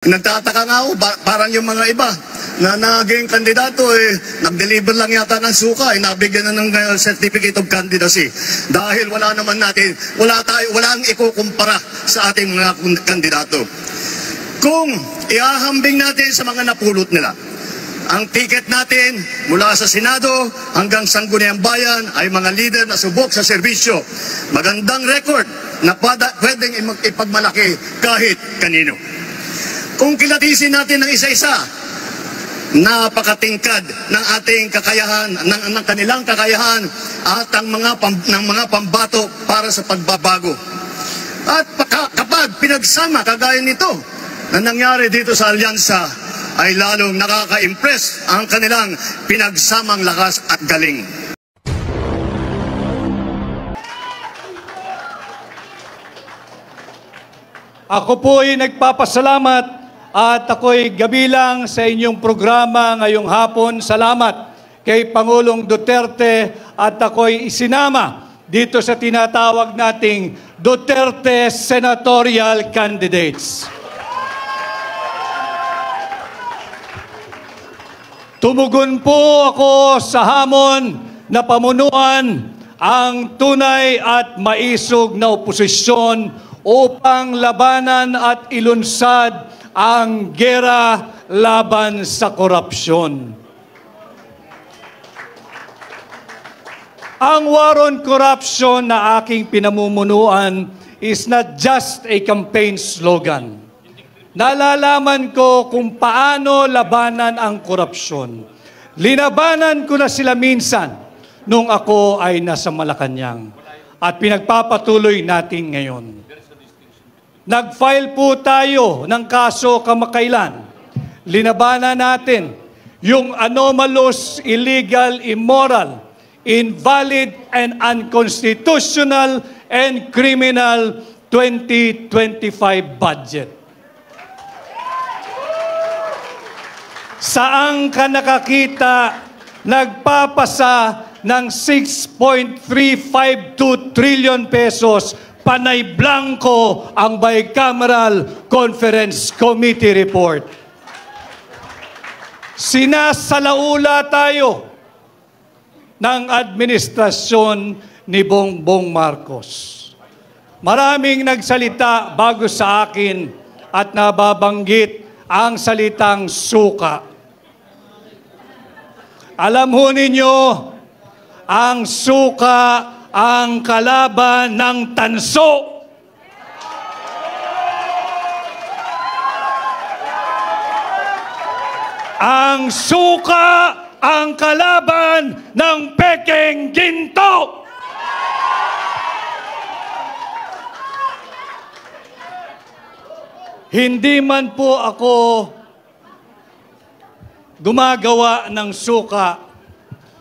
Nagtataka nga ako, parang yung mga iba na naging kandidato, nag-deliver lang yata ng suka, nabigyan na ng certificate of candidacy. Dahil wala naman natin, walang ikukumpara sa ating mga kandidato. Kung ihahambing natin sa mga napulot nila, ang ticket natin mula sa Senado hanggang Sangguniang Bayan ay mga leader na subok sa serbisyo. Magandang record na pwedeng ipagmalaki kahit kanino. Kung kilatisin natin ng isa-isa, napakatingkad ng ating kakayahan, ng kanilang kakayahan at ng mga pambato para sa pagbabago. At kapag pinagsama kagaya nito na nangyari dito sa alyansa, ay lalong nakaka-impress ang kanilang pinagsamang lakas at galing. Ako po ay nagpapasalamat at ako'y gabilang sa inyong programa ngayong hapon. Salamat kay Pangulong Duterte at ako'y isinama dito sa tinatawag nating Duterte Senatorial Candidates. Tumugon po ako sa hamon na pamunuan ang tunay at maisog na oposisyon upang labanan at ilunsad ang gera laban sa korupsyon. Ang war on corruption na aking pinamumunuan is not just a campaign slogan. Nalalaman ko kung paano labanan ang korupsyon. Linabanan ko na sila minsan nung ako ay nasa Malacanang at pinagpapatuloy natin ngayon. Nag-file po tayo ng kaso kamakailan. Linabanan natin yung anomalous, illegal, immoral, invalid, and unconstitutional and criminal 2025 budget. Saan ka nakakita nagpapasa ng 6.352 trillion pesos panay blanco ang Bicameral Conference Committee report? Sinasalaula tayo ng administrasyon ni Bongbong Marcos. Maraming nagsalita bago sa akin at nababanggit ang salitang suka. Alam ho ninyo, ang suka ang kalaban ng tanso. Ang suka ang kalaban ng pekeng ginto. Hindi man po ako gumagawa ng suka,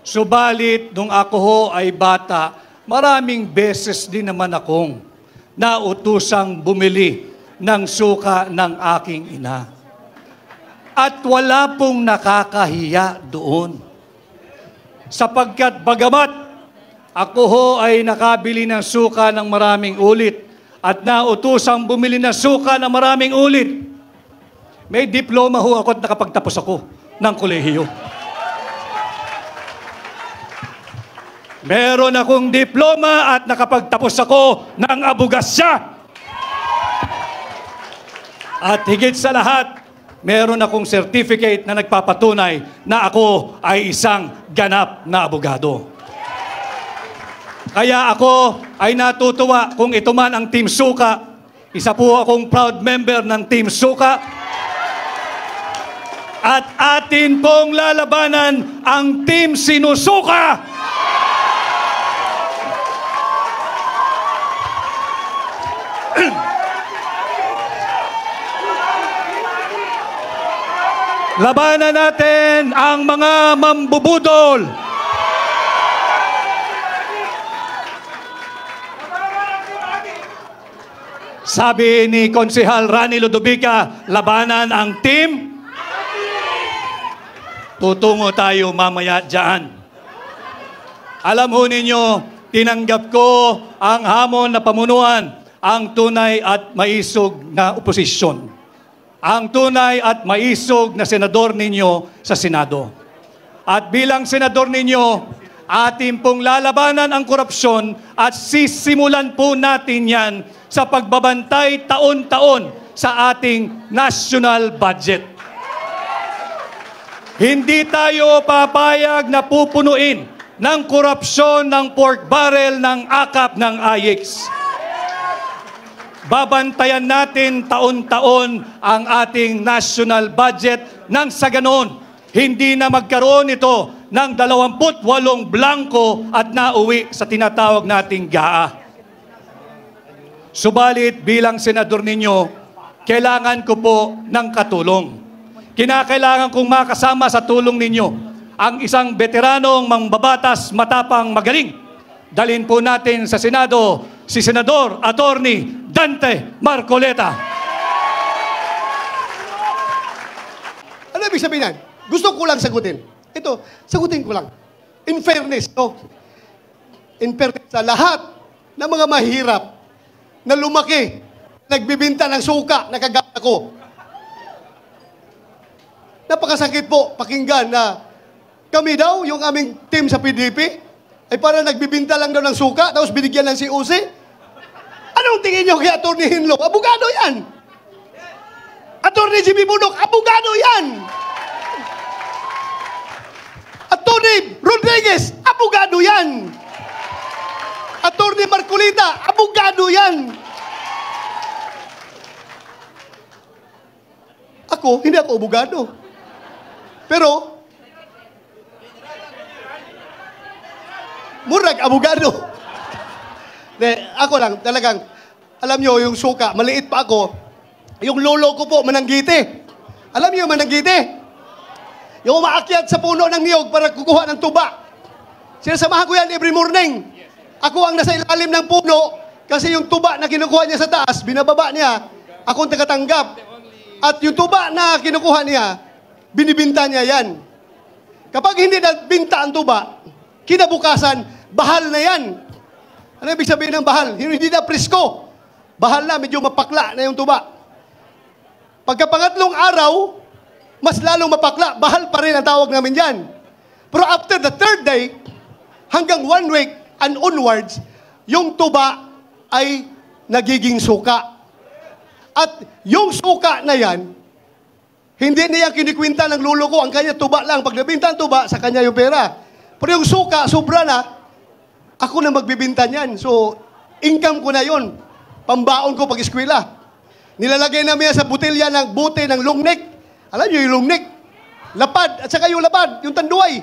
subalit nung ako ho ay bata, maraming beses din naman akong nautusang bumili ng suka ng aking ina. At wala pong nakakahiya doon. Sapagkat bagamat ako ho ay nakabili ng suka ng maraming ulit at nautusang bumili ng suka ng maraming ulit, may diploma ho ako at nakapagtapos ako ng kolehiyo. Meron akong diploma at nakapagtapos ako ng abogasya. At higit sa lahat, meron akong certificate na nagpapatunay na ako ay isang ganap na abogado. Kaya ako ay natutuwa kung ito man ang Team Suka. Isa po akong proud member ng Team Suka. At atin pong lalabanan ang Team Sinusuka. Labanan natin ang mga mambubudol. Sabi ni Konsehal Rani Ludovica, labanan ang team. Tutungo tayo mamaya dyan. Alam ho ninyo, tinanggap ko ang hamon na pamunuan ang tunay at maisog na oposisyon. ang tunay at maisog na senador ninyo sa Senado. At bilang senador ninyo, ating pong lalabanan ang korupsyon at sisimulan po natin yan sa pagbabantay taon-taon sa ating national budget. Hindi tayo papayag na pupunuin ng korupsyon ng pork barrel ng akap ng AIX. Babantayan natin taon-taon ang ating national budget nang sa ganon, hindi na magkaroon ito ng 28 blanco at nauwi sa tinatawag nating GAA. Subalit bilang senador ninyo, kailangan ko po ng katulong. Kinakailangan kong makasama sa tulong ninyo ang isang veteranong mangbabatas, matapang, magaling. Dalhin po natin sa Senado si Senador Attorney Dante Marcoleta. Ano ibig sabihin yan? Gusto ko lang sagutin. Ito, sagutin ko lang. In fairness, no? In fairness sa lahat ng mga mahirap na lumaki, nagbibinta ng suka na kagaya ko. Napakasakit po pakinggan na kami daw, yung aming team sa PDP, ay para nagbibinta lang daw ng suka, tapos binigyan ng COC. Anong tingin nyo kay Atty. Hinlo? Abogado yan! Atty. Jimmy Bunok, abogado yan! Atty. Rodriguez, abogado yan! Atty. Marcolita, abogado yan! Ako, hindi ako abogado. Pero, murag abogado. Ako lang, talagang, alam nyo, yung suka, maliit pa ako, yung lolo ko po, mananggiti. Alam nyo yung mananggiti? Yung umaakyat sa puno ng niyog para kukuha ng tuba. Sinasamahan ko yan every morning. Ako ang nasa ilalim ng puno, kasi yung tuba na kinukuha niya sa taas, binababa niya, ako ang tagatanggap. At yung tuba na kinukuha niya, binibinta niya yan. Kapag hindi nabinta ang tuba, kinabukasan, bahal na yan. Ano ibig sabihin ng bahal? Hindi na presko. Bahal na, medyo mapakla na yung tuba. Pagkapangatlong araw, mas lalong mapakla. Bahal pa rin ang tawag namin yan. Pero after the third day, hanggang 1 week and onwards, yung tuba ay nagiging suka. At yung suka na yan, hindi niya kinikwinta ng lulo ko, ang kanya tuba lang. Pag nabinta ang tuba, sa kanya yung pera. Pero yung suka, sobra na, ako na magbibinta niyan. So, income ko na yon, pambaon ko pag-eskwela. Nilalagay namin yan sa butilya ng bote ng long neck. Alam niyo yung long neck? Lapad, at saka yung lapad, yung tanduay.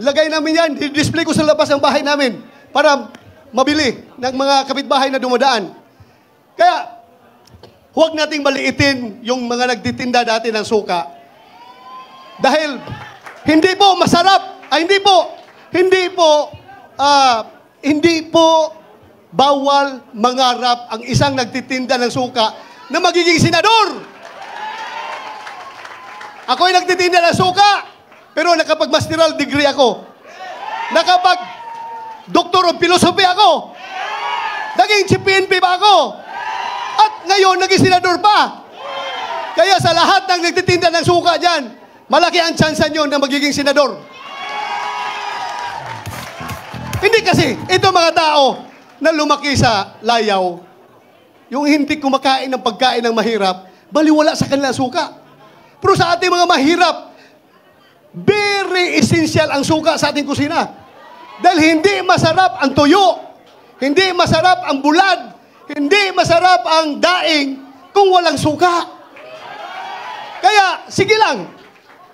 Nilagay namin yan, display ko sa labas ng bahay namin para mabili ng mga kapitbahay na dumadaan. Kaya, huwag nating maliitin yung mga nagtitinda dati ng suka. Dahil, hindi po masarap, hindi po bawal mangarap ang isang nagtitinda ng suka na magiging senador. Ako ay nagtitinda ng suka, pero nakapag-masteral degree ako. Nakapag-doctor of philosophy ako. Naging PNP pa ako. At ngayon, naging senador pa. Kaya sa lahat ng nagtitinda ng suka dyan, malaki ang tsansa nyo na magiging senador. Hindi kasi, ito mga tao na lumaki sa layaw, yung hindi kumakain ng pagkain ng mahirap, baliwala sa kanila suka. Pero sa ating mga mahirap, very essential ang suka sa ating kusina. Dahil hindi masarap ang tuyo, hindi masarap ang bulad, hindi masarap ang daing kung walang suka. Kaya, sige lang,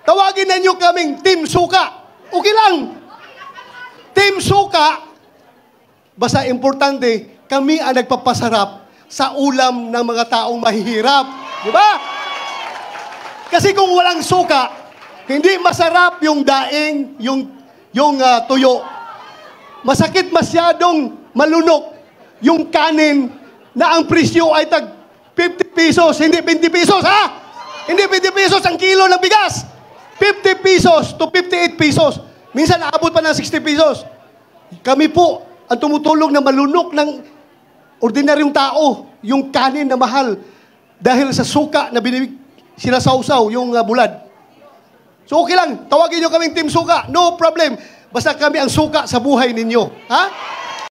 tawagin na nyo kaming Team Suka. Okay lang. Team Suka, basta importante, kami ang nagpapasarap sa ulam ng mga taong mahihirap. Di ba? Kasi kung walang suka, hindi masarap yung daing, yung tuyo. Masakit masyadong malunok yung kanin na ang presyo ay tag 50 pesos, hindi 20 pesos, ha? Hindi 20 pesos ang kilo ng bigas. 50 pesos to 58 pesos. Minsan naabot pa ng 60 pesos. Kami po ang tumutulong na malunok ng ordinaryong tao, yung kanin na mahal dahil sa suka na sinasawsaw yung bulad. So okay lang, tawagin nyo kaming Team Suka. No problem. Basta kami ang suka sa buhay ninyo. Ha?